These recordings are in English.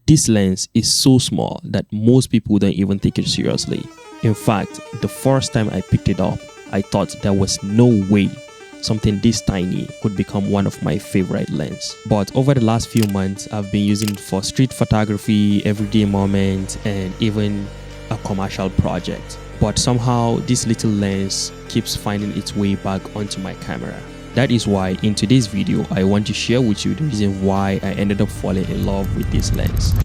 This lens is so small that most people don't even take it seriously. In fact, the first time I picked it up, I thought there was no way something this tiny could become one of my favorite lenses. But over the last few months, I've been using it for street photography, everyday moments, and even a commercial project. But somehow this little lens keeps finding its way back onto my camera. That is why in today's video, I want to share with you the reason why I ended up falling in love with this lens.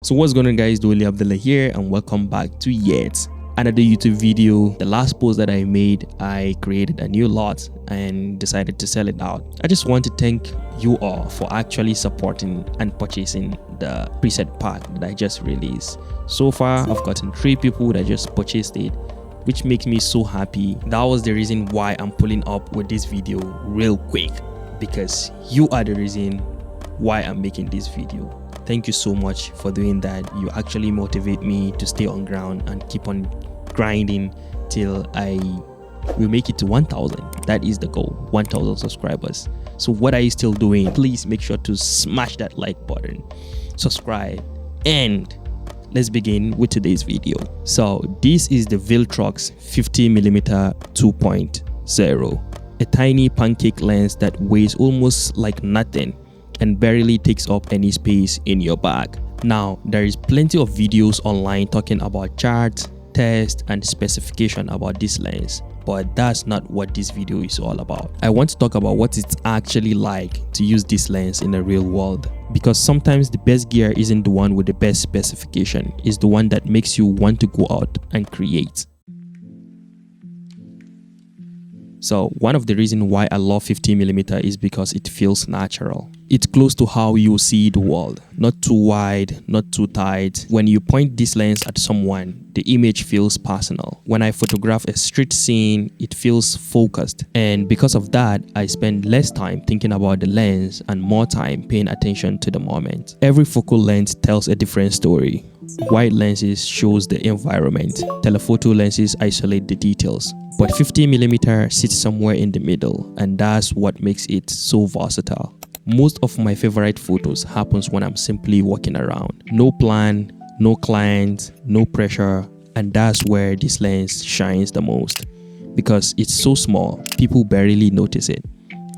So what's going on, guys? Doli Abdullah here, and welcome back to yet another YouTube video. The last post that I made, I created a new lot and decided to sell it out. I just want to thank you all for actually supporting and purchasing the preset pack that I just released. So far, I've gotten 3 people that just purchased it, which makes me so happy. That was the reason why I'm pulling up with this video real quick, because you are the reason why I'm making this video. Thank you so much for doing that. You actually motivate me to stay on ground and keep on grinding till I will make it to 1,000. That is the goal, 1,000 subscribers. So what are you still doing? Please make sure to smash that like button, subscribe, and let's begin with today's video. So this is the Viltrox 50mm 2.0, a tiny pancake lens that weighs almost like nothing and barely takes up any space in your bag. Now, there is plenty of videos online talking about charts, tests, and specification about this lens, but that's not what this video is all about. I want to talk about what it's actually like to use this lens in the real world, because sometimes the best gear isn't the one with the best specification, it's the one that makes you want to go out and create. So one of the reasons why I love 50mm is because it feels natural. It's close to how you see the world, not too wide, not too tight. When you point this lens at someone, the image feels personal. When I photograph a street scene, it feels focused. And because of that, I spend less time thinking about the lens and more time paying attention to the moment. Every focal length tells a different story. Wide lenses shows the environment. Telephoto lenses isolate the details. But 50mm sits somewhere in the middle, and that's what makes it so versatile. Most of my favorite photos happens when I'm simply walking around. No plan, no client, no pressure, and that's where this lens shines the most. Because it's so small, people barely notice it.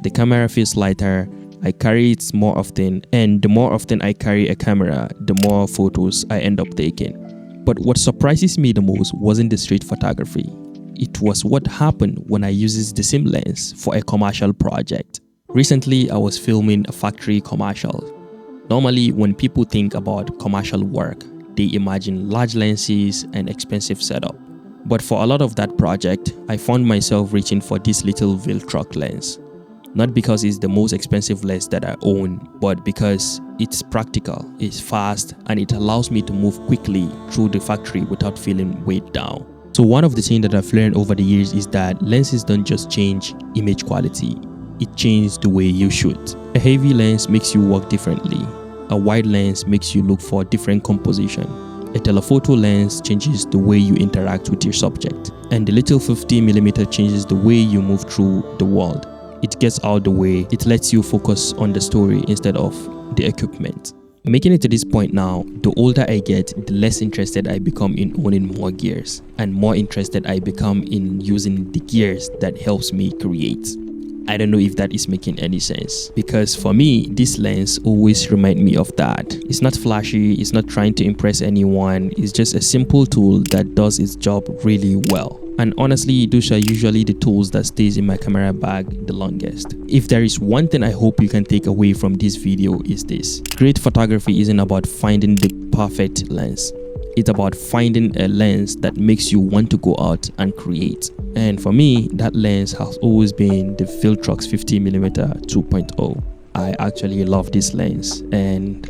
The camera feels lighter, I carry it more often, and the more often I carry a camera, the more photos I end up taking. But what surprises me the most wasn't the street photography. It was what happened when I used the same lens for a commercial project. Recently, I was filming a factory commercial. Normally, when people think about commercial work, they imagine large lenses and expensive setup. But for a lot of that project, I found myself reaching for this little Viltrox lens. Not because it's the most expensive lens that I own, but because it's practical, it's fast, and it allows me to move quickly through the factory without feeling weighed down. So one of the things that I've learned over the years is that lenses don't just change image quality, it changes the way you shoot. A heavy lens makes you work differently. A wide lens makes you look for different composition. A telephoto lens changes the way you interact with your subject. And the little 50mm changes the way you move through the world. It gets out the way, it lets you focus on the story instead of the equipment. Making it to this point now, the older I get, the less interested I become in owning more gears, and more interested I become in using the gears that helps me create. I don't know if that is making any sense, because for me, this lens always reminds me of that. It's not flashy, it's not trying to impress anyone, it's just a simple tool that does its job really well. And honestly, those are usually the tools that stays in my camera bag the longest. If there is one thing I hope you can take away from this video is this: great photography isn't about finding the perfect lens. It's about finding a lens that makes you want to go out and create. And for me, that lens has always been the Viltrox 50mm 2.0. I actually love this lens, and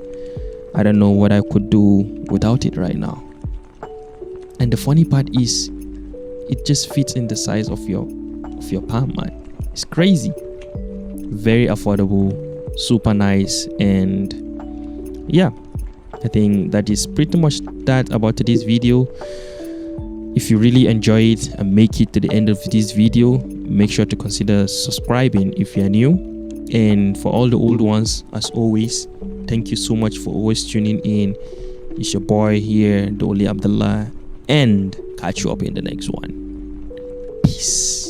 I don't know what I could do without it right now. And the funny part is, it just fits in the size of your palm, man. It's crazy. Very affordable, super nice, and yeah, I think that is pretty much that about today's video. If you really enjoy it and make it to the end of this video, make sure to consider subscribing if you are new. And for all the old ones, as always, Thank you so much for always tuning in. It's your boy here, Doli Abdullah, and catch you up in the next one. Peace.